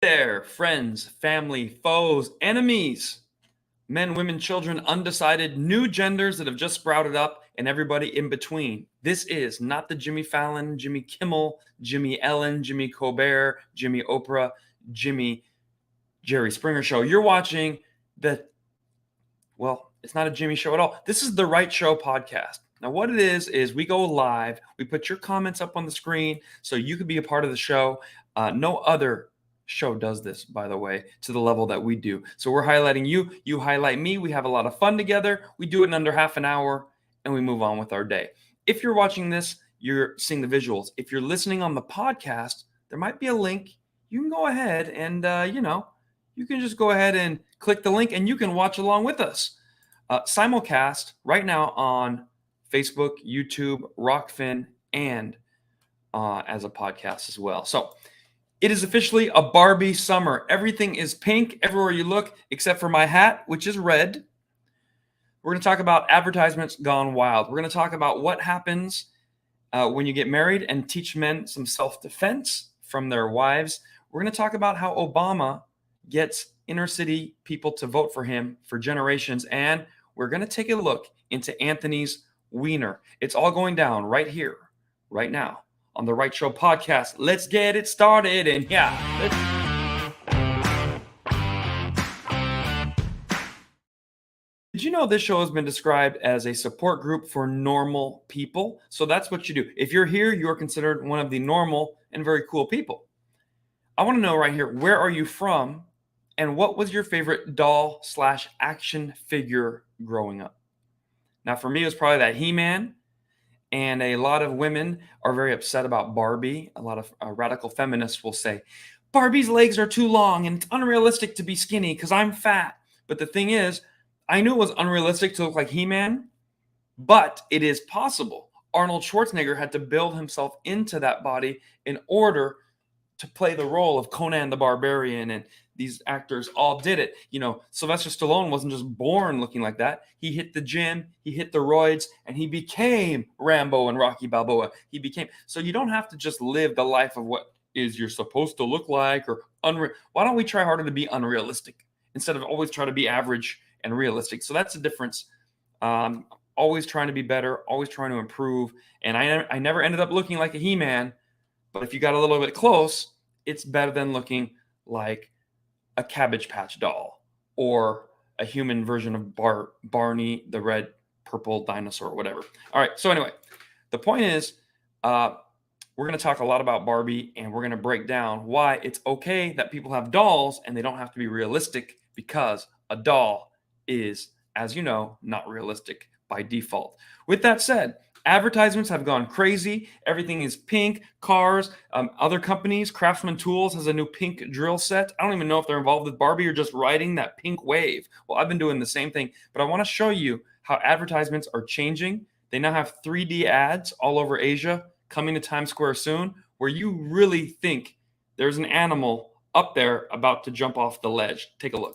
There, friends, family, foes, enemies, men, women, children, undecided, new genders that have just sprouted up, and everybody in between. This is not the Jimmy Fallon, Jimmy Kimmel, Jimmy Ellen, Jimmy Colbert, Jimmy Oprah, Jimmy Jerry Springer show. You're watching it's not a Jimmy show at all. This is the Right Show podcast. Now, what it is we go live. We put your comments up on the screen so you can be a part of the show. No other show does this, by the way, to the level that we do. So we're highlighting you. You highlight me. We have a lot of fun together. We do it in under half an hour, and we move on with our day. If you're watching this, you're seeing the visuals. If you're listening on the podcast, there might be a link. You can go ahead and, you can just go ahead and click the link, and you can watch along with us. Simulcast right now on Facebook, YouTube, Rockfin, and as a podcast as well. So it is officially a Barbie summer. Everything is pink everywhere you look, except for my hat, which is red. We're going to talk about advertisements gone wild. We're going to talk about what happens when you get married and teach men some self-defense from their wives. We're going to talk about how Obama gets inner city people to vote for him for generations. And we're going to take a look into Anthony's Weiner. It's all going down right here, right now on the Right Show podcast. Let's get it started. And did you know this show has been described as a support group for normal people? So that's what you do. If you're here, you are considered one of the normal and very cool people. I want to know right here, where are you from? And what was your favorite doll/action figure growing up? Now, for me, it was probably that He-Man. And a lot of women are very upset about Barbie. A lot of radical feminists will say, Barbie's legs are too long and it's unrealistic to be skinny because I'm fat. But the thing is, I knew it was unrealistic to look like He-Man, but it is possible. Arnold Schwarzenegger had to build himself into that body in order to play the role of Conan the Barbarian, and these actors all did it. You know, Sylvester Stallone wasn't just born looking like that. He hit the gym, he hit the roids, and he became Rambo and Rocky Balboa. So you don't have to just live the life of what is you're supposed to look like or why don't we try harder to be unrealistic instead of always try to be average and realistic? So that's the difference. Always trying to be better, always trying to improve. And I never ended up looking like a He-Man, but if you got a little bit close, it's better than looking like a Cabbage Patch doll or a human version of Barney, the red purple dinosaur, or whatever. All right. So anyway, the point is, we're going to talk a lot about Barbie, and we're going to break down why it's okay that people have dolls and they don't have to be realistic, because a doll is, as you know, not realistic by default. With that said, advertisements have gone crazy. Everything is pink. Cars, other companies, Craftsman Tools has a new pink drill set. I don't even know if they're involved with Barbie or just riding that pink wave. Well, I've been doing the same thing, but I want to show you how advertisements are changing. They now have 3D ads all over Asia, coming to Times Square soon, where you really think there's an animal up there about to jump off the ledge. Take a look.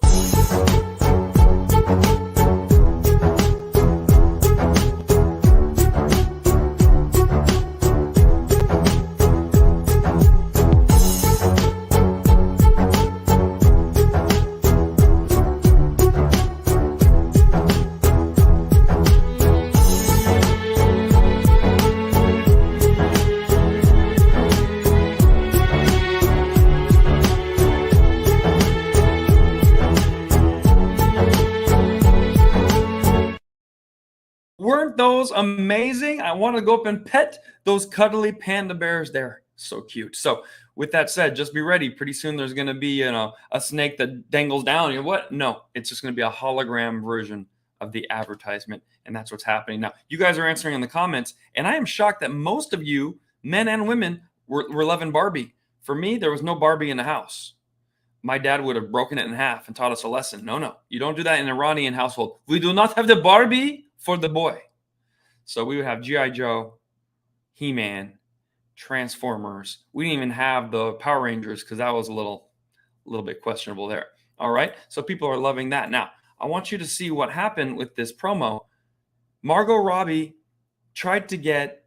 Weren't those amazing? I want to go up and pet those cuddly panda bears. They're so cute. So with that said, just be ready. Pretty soon there's going to be, a snake that dangles down. What? No, it's just going to be a hologram version of the advertisement. And that's what's happening. Now, you guys are answering in the comments, and I am shocked that most of you, men and women, were loving Barbie. For me, there was no Barbie in the house. My dad would have broken it in half and taught us a lesson. No, you don't do that in an Iranian household. We do not have the Barbie for the boy. So we would have G.I. Joe, He-Man, Transformers. We didn't even have the Power Rangers because that was a little bit questionable there. All right. So people are loving that. Now, I want you to see what happened with this promo. Margot Robbie tried to get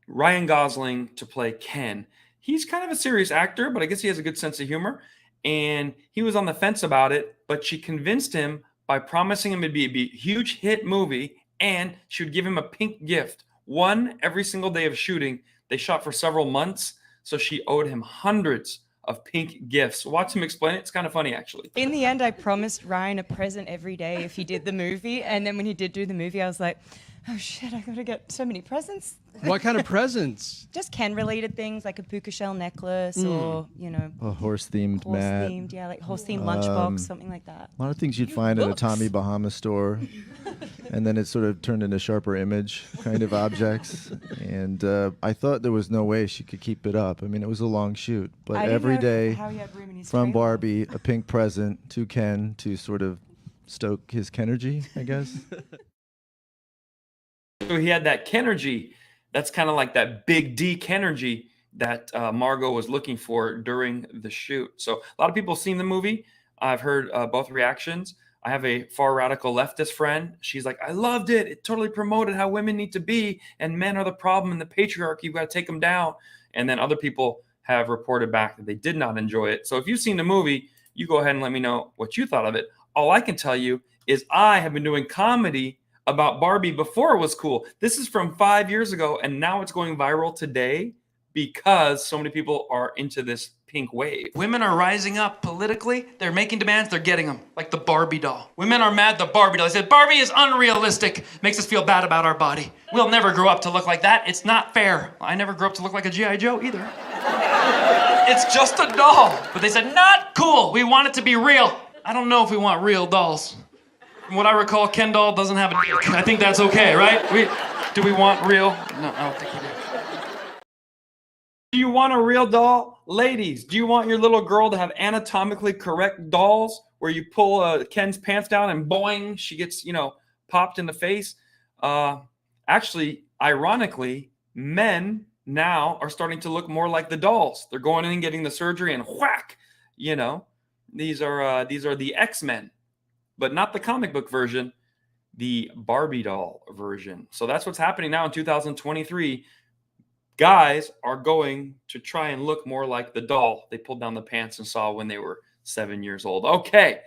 Ryan Gosling to play Ken. He's kind of a serious actor, but I guess he has a good sense of humor. And he was on the fence about it, but she convinced him by promising him it'd be a huge hit movie, and she would give him a pink gift, one every single day of shooting. They shot for several months, so she owed him hundreds of pink gifts. Watch him explain it. It's kind of funny, actually. In the end, I promised Ryan a present every day if he did the movie, and then when he did do the movie, I was like, oh shit, I gotta get so many presents. What kind of presents? Just Ken-related things, like a puka shell necklace, or a horse-themed mat. Horse-themed, yeah, like horse-themed lunchbox, something like that. A lot of things you'd find at a Tommy Bahama store, and then it sort of turned into Sharper Image kind of objects. And I thought there was no way she could keep it up. I mean, it was a long shoot, but every day from Barbie, a pink present to Ken to sort of stoke his Kenergy, I guess. So he had that Kenergy. That's kind of like that big D Kenergy that Margot was looking for during the shoot. So a lot of people have seen the movie. I've heard both reactions. I have a far radical leftist friend. She's like, I loved it. It totally promoted how women need to be, and men are the problem in the patriarchy. You've got to take them down. And then other people have reported back that they did not enjoy it. So if you've seen the movie, you go ahead and let me know what you thought of it. All I can tell you is I have been doing comedy about Barbie before it was cool. This is from 5 years ago, and now it's going viral today because so many people are into this pink wave. Women are rising up politically. They're making demands. They're getting them, like the Barbie doll. Women are mad at the Barbie doll. They said, Barbie is unrealistic. Makes us feel bad about our body. We'll never grow up to look like that. It's not fair. I never grew up to look like a G.I. Joe either. It's just a doll. But they said, not cool. We want it to be real. I don't know if we want real dolls. From what I recall, Ken doll doesn't have a dick. I think that's okay, right? Do we want real? No, I don't think we do. Do you want a real doll? Ladies, do you want your little girl to have anatomically correct dolls where you pull Ken's pants down and boing, she gets, popped in the face? Actually, ironically, men now are starting to look more like the dolls. They're going in and getting the surgery and whack, these are the X-Men. But not the comic book version, the Barbie doll version. So that's what's happening now in 2023. Guys are going to try and look more like the doll they pulled down the pants and saw when they were 7 years old. Okay,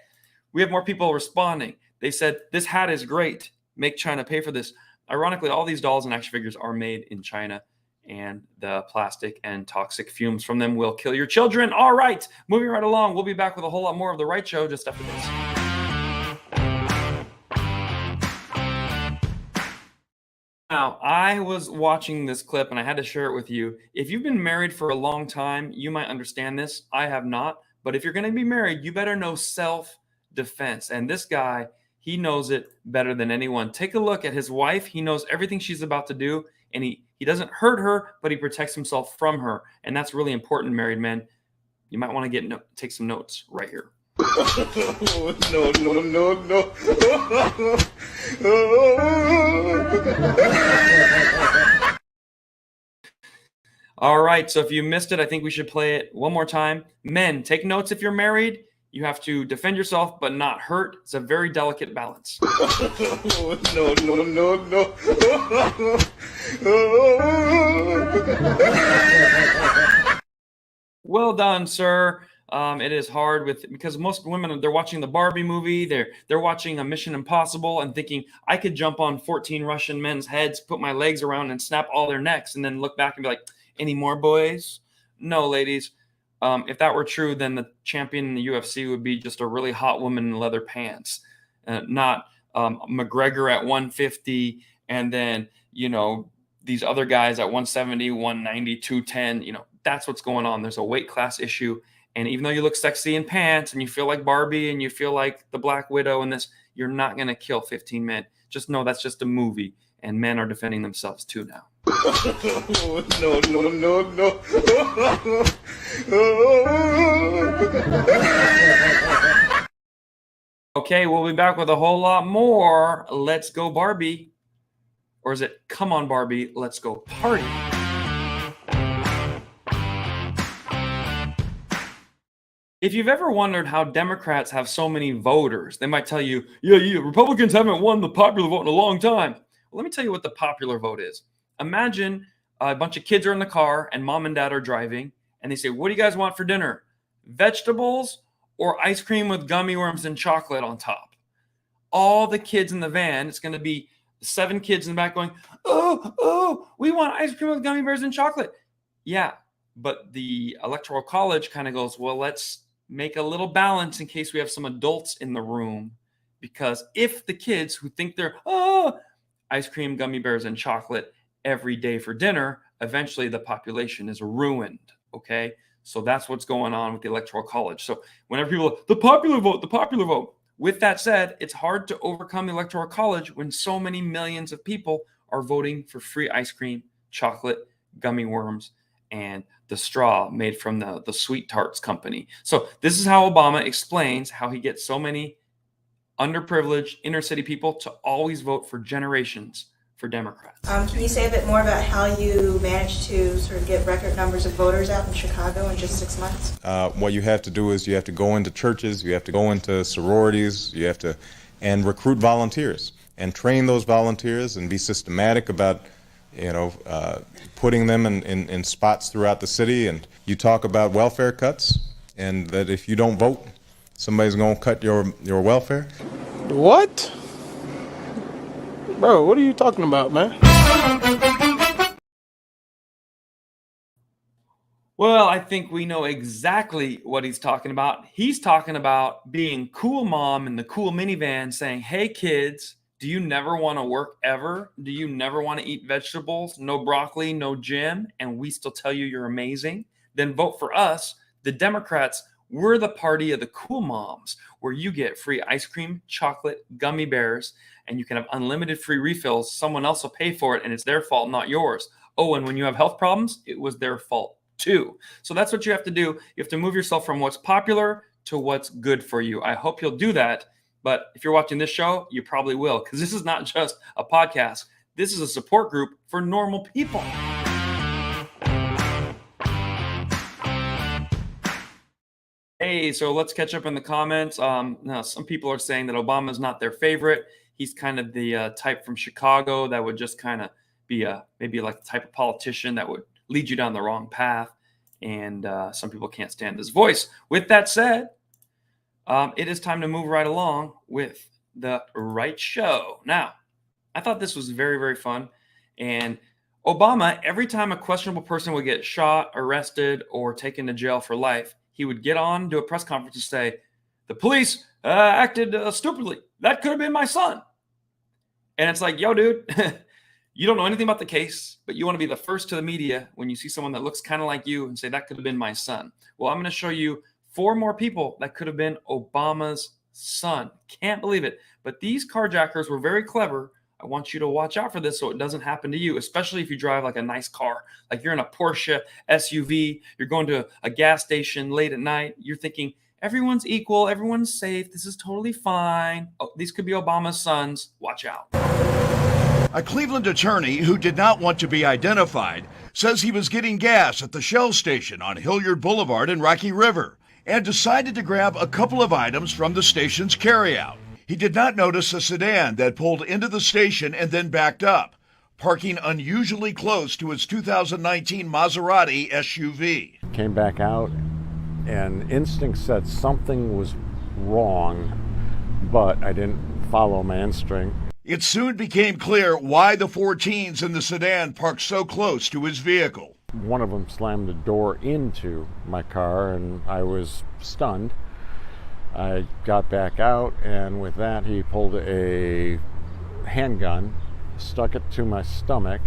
we have more people responding. They said, this hat is great. Make China pay for this. Ironically, all these dolls and action figures are made in China, and the plastic and toxic fumes from them will kill your children. All right, moving right along. We'll be back with a whole lot more of The Right Show just after this. Now, I was watching this clip and I had to share it with you. If you've been married for a long time, you might understand this. I have not. But if you're going to be married, you better know self-defense. And this guy, he knows it better than anyone. Take a look at his wife. He knows everything she's about to do, and he doesn't hurt her, but he protects himself from her. And that's really important, married men. You might want to take some notes right here. No, no, no, no. All right, so if you missed it, I think we should play it one more time. Men, take notes if you're married. You have to defend yourself but not hurt. It's a very delicate balance. No, no, no, no. Well done, sir. It is hard because most women, they're watching the Barbie movie, they're watching a Mission Impossible and thinking I could jump on 14 Russian men's heads, put my legs around and snap all their necks, and then look back and be like, any more boys? No, ladies. If that were true, then the champion in the UFC would be just a really hot woman in leather pants, not McGregor at 150, and then these other guys at 170, 190, 210. That's what's going on. There's a weight class issue. And even though you look sexy in pants and you feel like Barbie and you feel like the Black Widow in this, you're not going to kill 15 men. Just know that's just a movie, and men are defending themselves too now. No, no, no, no. Okay, we'll be back with a whole lot more. Let's go, Barbie. Or is it, come on, Barbie, let's go party? If you've ever wondered how Democrats have so many voters, they might tell you, yeah, Republicans haven't won the popular vote in a long time. Well, let me tell you what the popular vote is. Imagine a bunch of kids are in the car and mom and dad are driving, and they say, what do you guys want for dinner? Vegetables or ice cream with gummy worms and chocolate on top? All the kids in the van, it's going to be 7 kids in the back going, oh, we want ice cream with gummy bears and chocolate. Yeah, but the Electoral College kind of goes, well, let's make a little balance in case we have some adults in the room. Because if the kids who think they're, ice cream, gummy bears, and chocolate every day for dinner, eventually the population is ruined, okay? So that's what's going on with the Electoral College. So whenever people, the popular vote. With that said, it's hard to overcome the Electoral College when so many millions of people are voting for free ice cream, chocolate, gummy worms, and the straw made from the Sweet Tarts company. So this is how Obama explains how he gets so many underprivileged inner city people to always vote for generations for Democrats. Can you say a bit more about how you managed to sort of get record numbers of voters out in Chicago in just 6 months? What you have to do is you have to go into churches, you have to go into sororities, and recruit volunteers and train those volunteers and be systematic about putting them in spots throughout the city. And you talk about welfare cuts, and that if you don't vote, somebody's going to cut your welfare. What? Bro, what are you talking about, man? Well, I think we know exactly what he's talking about. He's talking about being cool mom in the cool minivan saying, hey, kids, do you never want to work ever? Do you never want to eat vegetables? No broccoli, no gym, and we still tell you you're amazing? Then vote for us, the Democrats. We're the party of the cool moms, where you get free ice cream, chocolate, gummy bears, and you can have unlimited free refills. Someone else will pay for it, and it's their fault, not yours. Oh, and when you have health problems, it was their fault too. So that's what you have to do. You have to move yourself from what's popular to what's good for you. I hope you'll do that. But if you're watching this show, you probably will, because this is not just a podcast. This is a support group for normal people. Hey, so let's catch up in the comments. Now, some people are saying that Obama's not their favorite. He's kind of the type from Chicago that would just kind of be maybe like the type of politician that would lead you down the wrong path. And some people can't stand his voice. With that said, it is time to move right along with the right show. Now, I thought this was very, very fun. And Obama, every time a questionable person would get shot, arrested, or taken to jail for life, he would get on, do a press conference and say, the police acted stupidly. That could have been my son. And it's like, yo, dude, You don't know anything about the case, but you want to be the first to the media when you see someone that looks kind of like you and say, that could have been my son. Well, I'm going to show you 4 more people that could have been Obama's son. Can't believe it. But these carjackers were very clever. I want you to watch out for this so it doesn't happen to you, especially if you drive like a nice car. Like you're in a Porsche SUV, you're going to a gas station late at night. You're thinking, everyone's equal, everyone's safe, this is totally fine. Oh, these could be Obama's sons. Watch out. A Cleveland attorney who did not want to be identified says he was getting gas at the Shell station on Hilliard Boulevard in Rocky River and decided to grab a couple of items from the station's carryout. He did not notice a sedan that pulled into the station and then backed up, parking unusually close to his 2019 Maserati SUV. Came back out, and instinct said something was wrong, but I didn't follow my instinct. It soon became clear why the 4 teens in the sedan parked so close to his vehicle. One of them slammed the door into my car, and I was stunned. I got back out, and with that he pulled a handgun, stuck it to my stomach,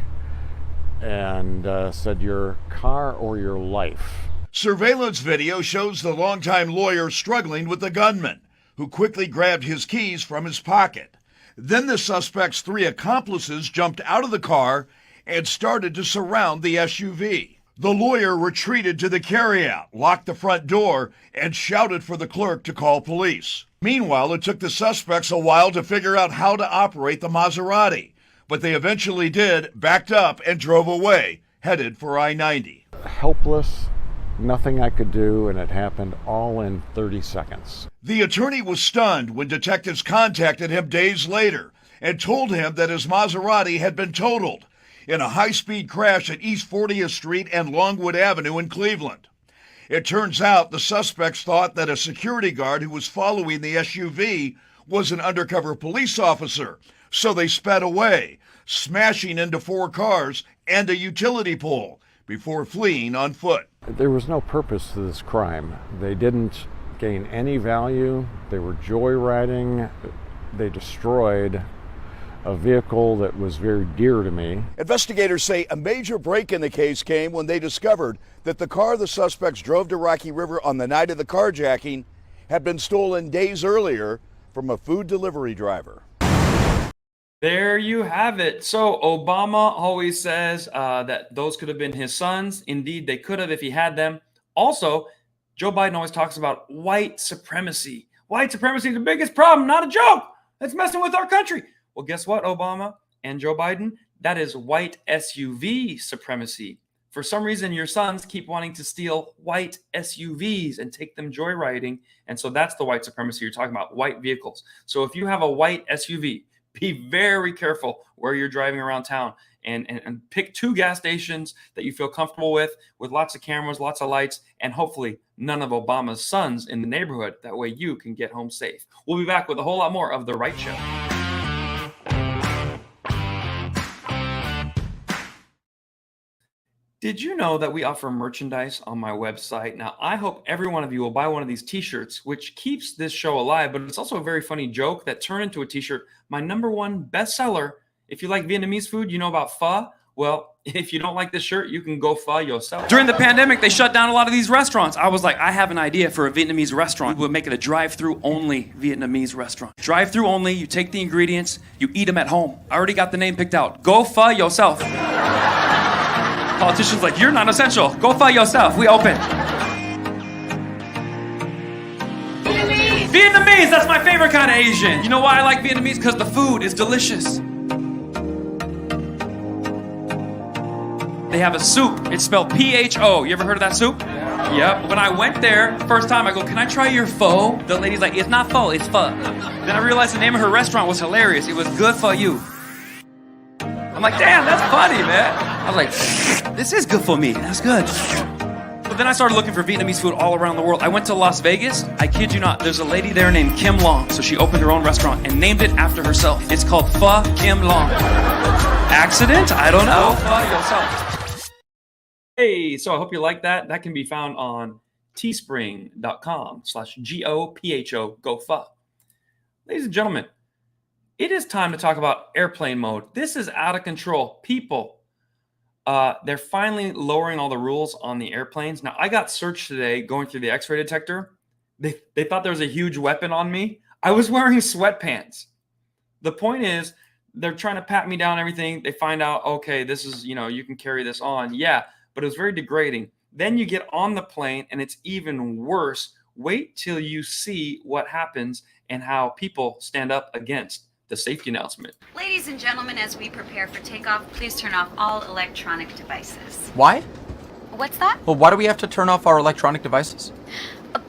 and said, "Your car or your life." Surveillance video shows the longtime lawyer struggling with the gunman, who quickly grabbed his keys from his pocket. Then the suspect's 3 accomplices jumped out of the car and started to surround the SUV. The lawyer retreated to the carryout, locked the front door, and shouted for the clerk to call police. Meanwhile, it took the suspects a while to figure out how to operate the Maserati, but they eventually did, backed up, and drove away, headed for I-90. Helpless, nothing I could do, and it happened all in 30 seconds. The attorney was stunned when detectives contacted him days later and told him that his Maserati had been totaled in a high-speed crash at East 40th Street and Longwood Avenue in Cleveland. It turns out the suspects thought that a security guard who was following the SUV was an undercover police officer, so they sped away, smashing into 4 cars and a utility pole before fleeing on foot. There was no purpose to this crime. They didn't gain any value. They were joyriding. They destroyed a vehicle that was very dear to me. Investigators say a major break in the case came when they discovered that the car the suspects drove to Rocky River on the night of the carjacking had been stolen days earlier from a food delivery driver. There you have it. So Obama always says that those could have been his sons. Indeed, they could have if he had them. Also, Joe Biden always talks about white supremacy. White supremacy is the biggest problem, not a joke. It's messing with our country. Well, guess what, Obama and Joe Biden? That is white SUV supremacy. For some reason, your sons keep wanting to steal white SUVs and take them joyriding. And so that's the white supremacy you're talking about, white vehicles. So if you have a white SUV, be very careful where you're driving around town and pick 2 gas stations that you feel comfortable with lots of cameras, lots of lights, and hopefully none of Obama's sons in the neighborhood. That way you can get home safe. We'll be back with a whole lot more of The Right Show. Did you know that we offer merchandise on my website? Now, I hope every one of you will buy one of these t-shirts, which keeps this show alive, but it's also a very funny joke that turned into a t-shirt. My #1 bestseller, if you like Vietnamese food, you know about pho. Well, if you don't like this shirt, you can go pho yourself. During the pandemic, they shut down a lot of these restaurants. I was like, I have an idea for a Vietnamese restaurant. We'll make it a drive-through only Vietnamese restaurant. Drive-through only, you take the ingredients, you eat them at home. I already got the name picked out. Go pho yourself. Politicians like, you're not essential. Go pho yourself. We open. Vietnamese, that's my favorite kind of Asian. You know why I like Vietnamese? Because the food is delicious. They have a soup. It's spelled P-H-O. You ever heard of that soup? Yep. When I went there, first time, I go, can I try your pho? The lady's like, it's not pho, it's pho. Then I realized the name of her restaurant was hilarious. It was Good For You. I'm like, damn, that's funny, man. I was like, this is good for me. That's good. But then I started looking for Vietnamese food all around the world. I went to Las Vegas. I kid you not, there's a lady there named Kim Long. So she opened her own restaurant and named it after herself. It's called Pho Kim Long. Accident? I don't know. Pho yourself. Hey, so I hope you like that. That can be found on teespring.com/GOPHO, GoPho. Ladies and gentlemen, It is time to talk about airplane mode. This is out of control. People, they're finally lowering all the rules on the airplanes. Now, I got searched today going through the X-ray detector. They thought there was a huge weapon on me. I was wearing sweatpants. The point is, they're trying to pat me down, everything. They find out, okay, this is, you can carry this on. Yeah, but it was very degrading. Then you get on the plane and it's even worse. Wait till you see what happens and how people stand up against the safety announcement. Ladies and gentlemen, as we prepare for takeoff, please turn off all electronic devices. Why? What's that? Well, why do we have to turn off our electronic devices?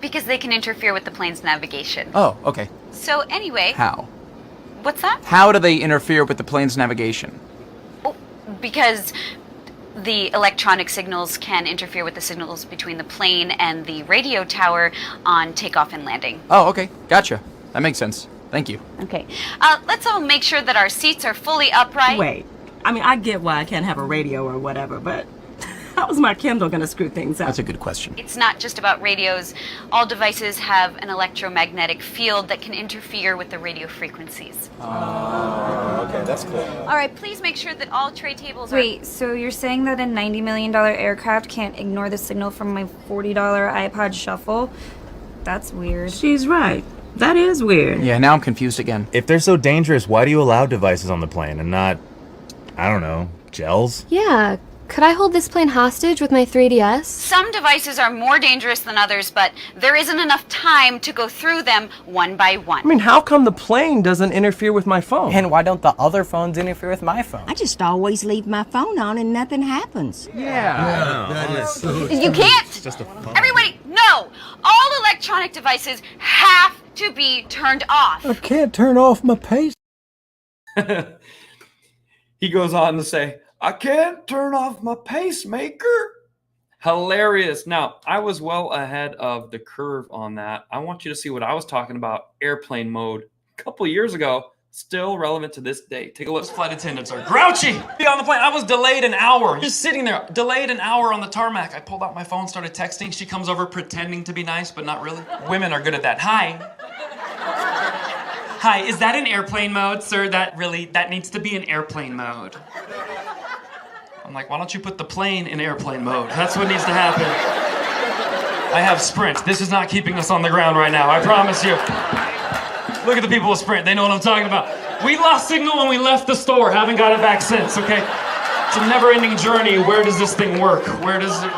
Because they can interfere with the plane's navigation. Oh, okay. So anyway... How? What's that? How do they interfere with the plane's navigation? Oh, because the electronic signals can interfere with the signals between the plane and the radio tower on takeoff and landing. Oh, okay. Gotcha. That makes sense. Thank you. Okay. Let's all make sure that our seats are fully upright. Wait. I mean, I get why I can't have a radio or whatever, but how is my Kindle going to screw things up? That's a good question. It's not just about radios. All devices have an electromagnetic field that can interfere with the radio frequencies. Okay, that's cool. All right, please make sure that all tray tables are... Wait, so you're saying that a $90 million aircraft can't ignore the signal from my $40 iPod Shuffle? That's weird. She's right. That is weird. Yeah, now I'm confused again. If they're so dangerous, why do you allow devices on the plane and not, I don't know, gels? Yeah. Could I hold this plane hostage with my 3DS? Some devices are more dangerous than others, but there isn't enough time to go through them one by one. I mean, how come the plane doesn't interfere with my phone? And why don't the other phones interfere with my phone? I just always leave my phone on and nothing happens. Yeah. That is so You can't! It's just a phone. Everybody, no! All electronic devices have to be turned off. I can't turn off my pace. He goes on to say, I can't turn off my pacemaker. Hilarious. Now, I was well ahead of the curve on that. I want you to see what I was talking about, airplane mode, a couple years ago, still relevant to this day. Take a look. Flight attendants are grouchy. Be on the plane. I was delayed an hour. Just sitting there, delayed an hour on the tarmac. I pulled out my phone, started texting. She comes over pretending to be nice, but not really. Women are good at that. Hi. Hi, is that in airplane mode, sir? That needs to be in airplane mode. I'm like, why don't you put the plane in airplane mode? That's what needs to happen. I have Sprint. This is not keeping us on the ground right now, I promise you. Look at the people with Sprint. They know what I'm talking about. We lost signal when we left the store. Haven't got it back since, okay? It's a never-ending journey. Where does this thing work? Where does it...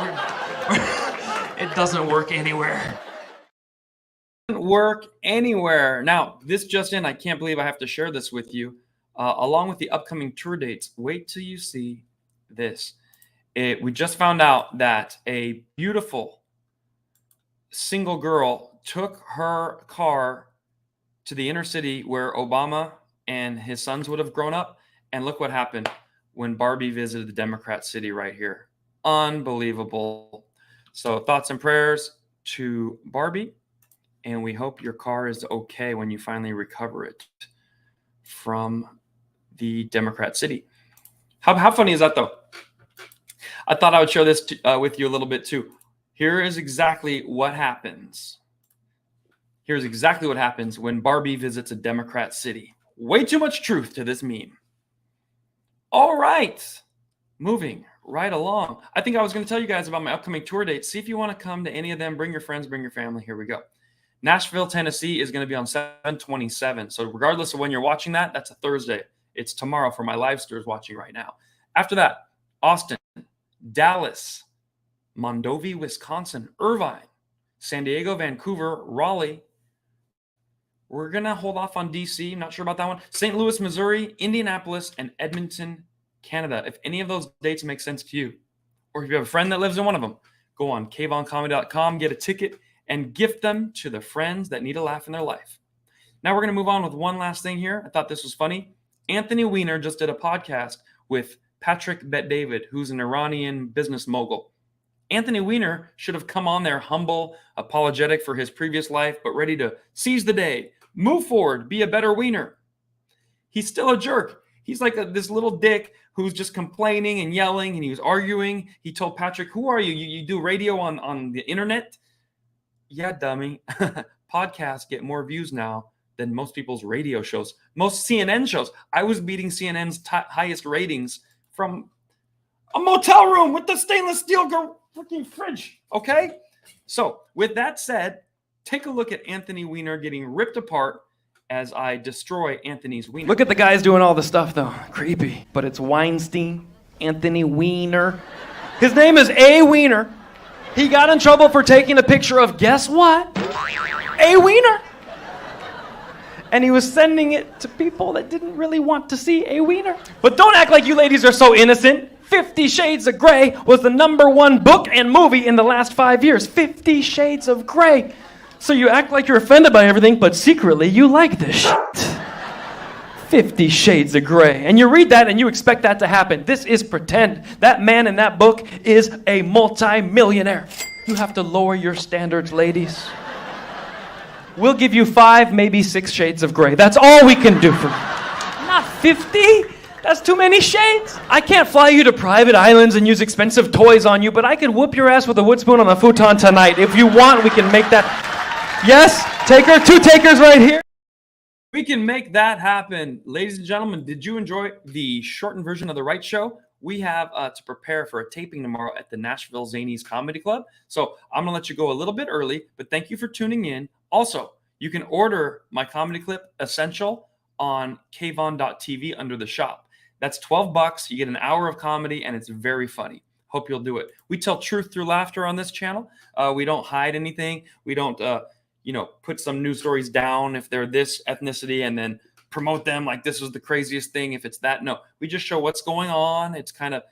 It doesn't work anywhere. Work anywhere. Now, this just in, I can't believe I have to share this with you. Along with the upcoming tour dates, wait till you see this. We just found out that a beautiful single girl took her car to the inner city where Obama and his sons would have grown up. And look what happened when Barbie visited the Democrat city right here. Unbelievable. So thoughts and prayers to Barbie. And we hope your car is okay when you finally recover it from the Democrat city. How funny is that, though? I thought I would share this with you a little bit, too. Here is exactly what happens. Here's exactly what happens when Barbie visits a Democrat city. Way too much truth to this meme. All right. Moving right along. I think I was going to tell you guys about my upcoming tour dates. See if you want to come to any of them. Bring your friends, bring your family. Here we go. Nashville, Tennessee is going to be on 7/27. So regardless of when you're watching that, that's a Thursday. It's tomorrow for my livesters watching right now. After that, Austin, Dallas, Mondovi, Wisconsin, Irvine, San Diego, Vancouver, Raleigh. We're going to hold off on DC. Not sure about that one. St. Louis, Missouri, Indianapolis, and Edmonton, Canada. If any of those dates make sense to you, or if you have a friend that lives in one of them, go on caveoncomedy.com, get a ticket, and gift them to the friends that need a laugh in their life. Now we're going to move on with one last thing here. I thought this was funny. Anthony Weiner just did a podcast with Patrick Bet-David, who's an Iranian business mogul. Anthony Weiner should have come on there humble, apologetic for his previous life, but ready to seize the day, move forward, be a better Weiner. He's still a jerk. He's like this little dick who's just complaining and yelling, and he was arguing. He told Patrick, who are you? You do radio on the internet? Yeah, dummy. Podcasts get more views now than most people's radio shows, most CNN shows. I was beating CNN's highest ratings from a motel room with the stainless steel freaking fridge. Okay? So, with that said, take a look at Anthony Weiner getting ripped apart as I destroy Anthony's Weiner. Look at the guys doing all the stuff, though. Creepy. But it's Weinstein, Anthony Weiner. His name is A. Weiner. He got in trouble for taking a picture of, guess what? A. Weiner. And he was sending it to people that didn't really want to see A. Weiner. But don't act like you ladies are so innocent. 50 Shades of Grey was the #1 book and movie in the last 5 years. 50 Shades of Grey. So you act like you're offended by everything, but secretly you like this shit. 50 Shades of Grey. And you read that and you expect that to happen. This is pretend. That man in that book is a multi-millionaire. You have to lower your standards, ladies. We'll give you 5, maybe 6 shades of gray. That's all we can do for you. Not 50. That's too many shades. I can't fly you to private islands and use expensive toys on you, but I could whoop your ass with a wood spoon on a futon tonight. If you want, we can make that. Yes, taker, 2 takers right here. We can make that happen. Ladies and gentlemen, did you enjoy the shortened version of The Right Show? We have to prepare for a taping tomorrow at the Nashville Zanies Comedy Club. So I'm going to let you go a little bit early, but thank you for tuning in. Also, you can order my comedy clip Essential on kvon.tv under the shop. That's $12. You get an hour of comedy, and it's very funny. Hope you'll do it. We tell truth through laughter on this channel. We don't hide anything. We don't, put some news stories down if they're this ethnicity and then promote them like this was the craziest thing if it's that. No, we just show what's going on. It's kind of,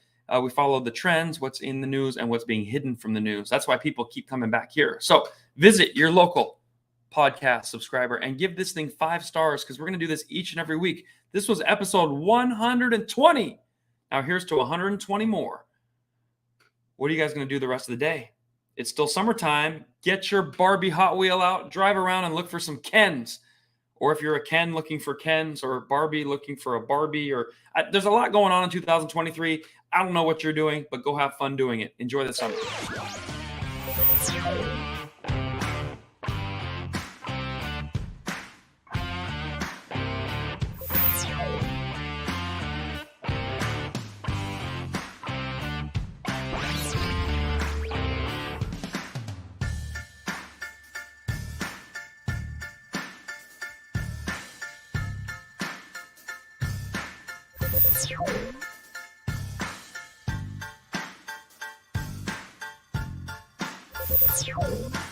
we follow the trends, what's in the news, and what's being hidden from the news. That's why people keep coming back here. So visit your local podcast subscriber and give this thing 5 stars because we're going to do this each and every week. This was episode 120. Now here's to 120 more. What are you guys going to do the rest of the day? It's still summertime. Get your Barbie Hot Wheel out, drive around and look for some Kens. Or if you're a Ken looking for Kens or Barbie looking for a Barbie, or there's a lot going on in 2023. I don't know what you're doing, but go have fun doing it. Enjoy the summer. Sel-Defense.